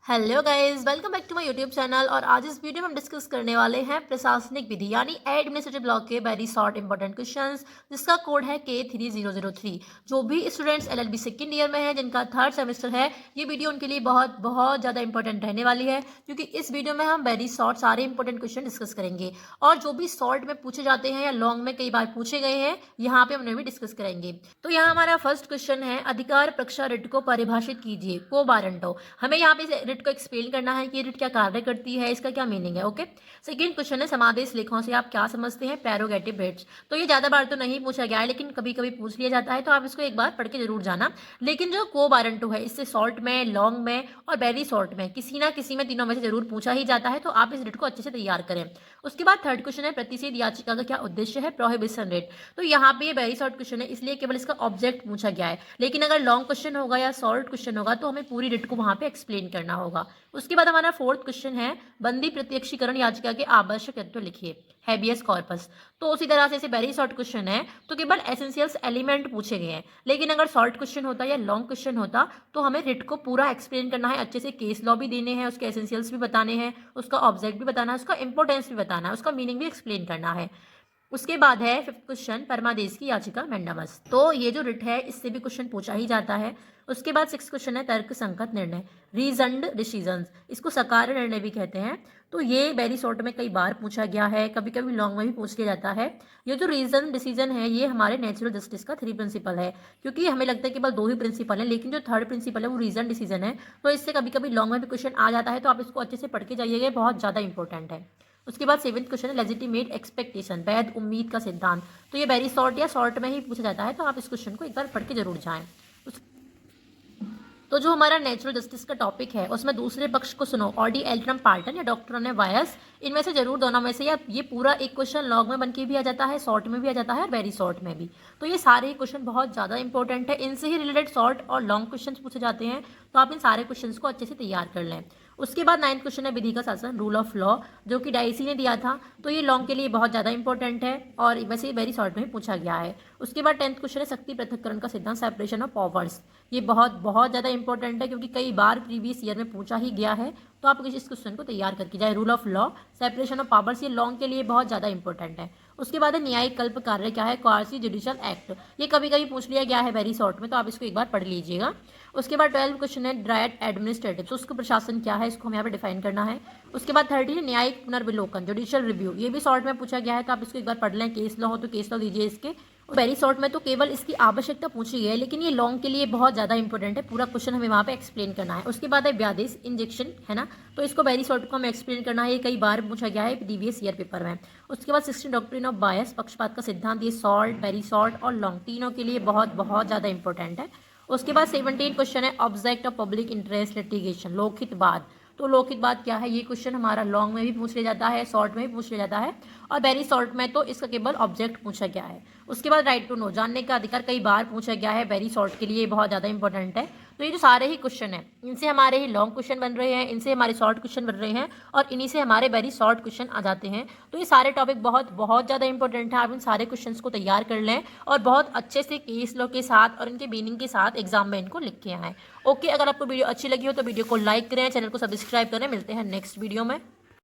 Hello guys, welcome back to my YouTube channel. और आज इस वीडियो में हम डिस्कस करने वाले हैं प्रशासनिक विधि यानी एडमिनिस्ट्रेटिव लॉ के वेरी शॉर्ट इंपॉर्टेंट क्वेश्चंस, जिसका कोड है K3003। जो भी स्टूडेंट्स LLB सेकंड ईयर में हैं, जिनका थर्ड सेमेस्टर है, ये वीडियो उनके लिए बहुत बहुत ज़्यादा इंपॉर्टेंट रहने वाली है, क्योंकि इस वीडियो में हम वेरी शॉर्ट सारे इंपॉर्टेंट क्वेश्चन डिस्कस करेंगे। और जो भी शॉर्ट में पूछे जाते हैं या लॉन्ग में कई बार पूछे गए हैं, यहाँ पे हम उन्हें भी डिस्कस करेंगे। तो यहाँ हमारा फर्स्ट क्वेश्चन है, अधिकार पक्षा रिट को परिभाषित कीजिए। को वारंटो। हमें यहाँ पे रिट को एक्सप्लेन करना है कि रिट क्या कार्य करती है, इसका क्या मीनिंग है। ओके। सेकंड क्वेश्चन है, समादेश लेखों से आप क्या समझते हैं। Prerogative writs. तो ये ज्यादा बार तो नहीं पूछा गया है, लेकिन कभी कभी पूछ लिया जाता है, तो आप इसको एक बार पढ़ के जरूर जाना। लेकिन जो को वारंटो है, इससे शॉर्ट में, लॉन्ग में और वेरी शॉर्ट में किसी ना किसी में, तीनों में से जरूर पूछा ही जाता है, तो आप इस रिट को अच्छे से तैयार करें। उसके बाद थर्ड क्वेश्चन है, प्रतिषेध याचिका का क्या उद्देश्य है। Prohibition writ. तो यहाँ पे ये वेरी शॉर्ट क्वेश्चन है, इसलिए केवल इसका ऑब्जेक्ट पूछा गया है, लेकिन अगर लॉन्ग क्वेश्चन होगा या शॉर्ट क्वेश्चन होगा तो हमें पूरी रिट को वहां पे एक्सप्लेन करना होगा। उसके बाद हमारा फोर्थ क्वेश्चन है, बंदी प्रत्यक्षीकरण याचिका के आवश्यक तत्व लिखिए। Habeas corpus. तो उसी तरह से इसे वेरी शॉर्ट क्वेश्चन है, तो केवल एसेंशियल्स एलिमेंट पूछे गए हैं। लेकिन अगर शॉर्ट क्वेश्चन होता या लॉन्ग क्वेश्चन होता तो हमें रिट को पूरा एक्सप्लेन करना है, अच्छे से केस लॉ भी देने हैं, उसके एसेंशियल्स भी बताने हैं, उसका ऑब्जेक्ट भी बताना है, उसका इंपोर्टेंस भी बताना है, उसका मीनिंग भी एक्सप्लेन करना है। उसके बाद है फिफ्थ क्वेश्चन, परमादेश की याचिका मैंडामस। तो ये जो रिट है, इससे भी क्वेश्चन पूछा ही जाता है। उसके बाद सिक्स क्वेश्चन है, तर्क संगत निर्णय। रीजन्ड डिसीजंस। इसको सकार्य निर्णय भी कहते हैं। तो ये वेरी शॉर्ट में कई बार पूछा गया है, कभी कभी लॉन्ग में भी पूछ लिया जाता है। ये जो रीजन डिसीजन है, ये हमारे नेचुरल जस्टिस का 3 प्रिंसिपल है, क्योंकि हमें लगता है कि केवल 2 ही प्रिंसिपल है, लेकिन जो थर्ड प्रिंसिपल है वो रीजन डिसीजन है। तो इससे कभी कभी लॉन्ग में भी क्वेश्चन आ जाता है, तो आप इसको अच्छे से पढ़ के जाइएगा, बहुत ज़्यादा इंपॉर्टेंट है। उसके बाद सेवेंथ क्वेश्चन है, लेजिटिमेट एक्सपेक्टेशन, वैध उम्मीद का सिद्धांत। तो ये वेरी शॉर्ट या शॉर्ट में ही पूछा जाता है, तो आप इस क्वेश्चन को एक बार पढ़ के जरूर जाएं। तो जो हमारा नेचुरल जस्टिस का टॉपिक है, उसमें दूसरे पक्ष को सुनो, ऑडी एल्ट्रम पार्टन या डॉक्टर ने वायस, इनमें से जरूर दोनों में से, या ये पूरा एक क्वेश्चन लॉन्ग में बन के भी आ जाता है, शॉर्ट में भी आ जाता है और वेरी शॉर्ट में भी। तो ये सारे क्वेश्चन बहुत ज़्यादा इंपॉर्टेंट है, इनसे ही रिलेटेड शॉर्ट और लॉन्ग क्वेश्चन पूछे जाते हैं, तो आप इन सारे क्वेश्चन को अच्छे से तैयार कर लें। उसके बाद 9th क्वेश्चन है, विधि का शासन, रूल ऑफ लॉ, जो कि डाइसी ने दिया था। तो ये लॉन्ग के लिए बहुत ज़्यादा इंपॉर्टेंट है और वैसे ही वेरी शॉर्ट में ही पूछा गया है। उसके बाद 10th क्वेश्चन है, शक्ति पृथक्करण का सिद्धांत, सेपरेशन ऑफ पावर्स। ये बहुत बहुत ज़्यादा इंपॉर्टेंट है, क्योंकि कई बार प्रीवियस ईयर में पूछा ही गया है, तो आप इस क्वेश्चन को तैयार करके जाए। Rule of law, separation of powers, ये लॉन्ग के लिए बहुत ज़्यादा इंपॉर्टेंट है। उसके बाद है न्यायिक कल्प कार्य क्या है, क्वासी जुडिशियल एक्ट। ये कभी कभी पूछ लिया गया है वेरी शॉर्ट में, तो आप इसको एक बार पढ़ लीजिएगा। उसके बाद 12 क्वेश्चन है, ड्राइट एडमिनिस्ट्रेटिव, तो उसको प्रशासन क्या है, इसको हम यहाँ पे डिफाइन करना है। उसके बाद 13 है, न्यायिक पुनर्विलोकन, जुडिशियल रिव्यू। ये भी शॉर्ट में पूछा गया है, तो आप इसको एक बार पढ़ लें। केस लॉ हो तो केस लॉ दीजिए इसके। वेरी शॉर्ट में तो केवल इसकी आवश्यकता पूछी गई है, लेकिन ये लॉन्ग के लिए बहुत ज़्यादा इंपॉर्टेंट है, पूरा क्वेश्चन हमें वहाँ पे एक्सप्लेन करना है। उसके बाद है व्यादेश इंजेक्शन, है ना, तो इसको वेरी शॉर्ट को हमें एक्सप्लेन करना है, ये कई बार पूछा गया है प्रीवियस ईयर पेपर में। उसके बाद 16 डॉक्ट्रिन ऑफ बायस, पक्षपात का सिद्धांत, ये शॉर्ट, वेरी शॉर्ट और लॉन्ग तीनों के लिए बहुत बहुत ज़्यादा इंपॉर्टेंट है। उसके बाद 17 क्वेश्चन है, object of public interest litigation, लोकहितवाद। तो लोकहितवाद क्या है, ये क्वेश्चन हमारा लॉन्ग में भी पूछ लिया जाता है, शॉर्ट में भी पूछ लिया जाता है, और वेरी शॉर्ट में तो इसका केवल ऑब्जेक्ट पूछा गया है। उसके बाद राइट टू नो, जानने का अधिकार, कई बार पूछा गया है, वेरी शॉर्ट के लिए बहुत ज़्यादा इंपॉर्टेंट है। तो ये जो सारे ही क्वेश्चन हैं, इनसे हमारे ही लॉन्ग क्वेश्चन बन रहे हैं, इनसे हमारे शॉर्ट क्वेश्चन बन रहे हैं, और इन्हीं से हमारे वेरी शॉर्ट क्वेश्चन आ जाते हैं। तो ये सारे टॉपिक बहुत बहुत ज़्यादा इंपॉर्टेंट है, आप इन सारे क्वेश्चन को तैयार कर लें और बहुत अच्छे से केस लॉ के साथ और इनके मीनिंग के साथ एग्जाम में इनको लिख के आएँ। ओके, अगर आपको वीडियो अच्छी लगी हो तो वीडियो को लाइक करें, चैनल को सब्सक्राइब करें। मिलते हैं नेक्स्ट वीडियो में।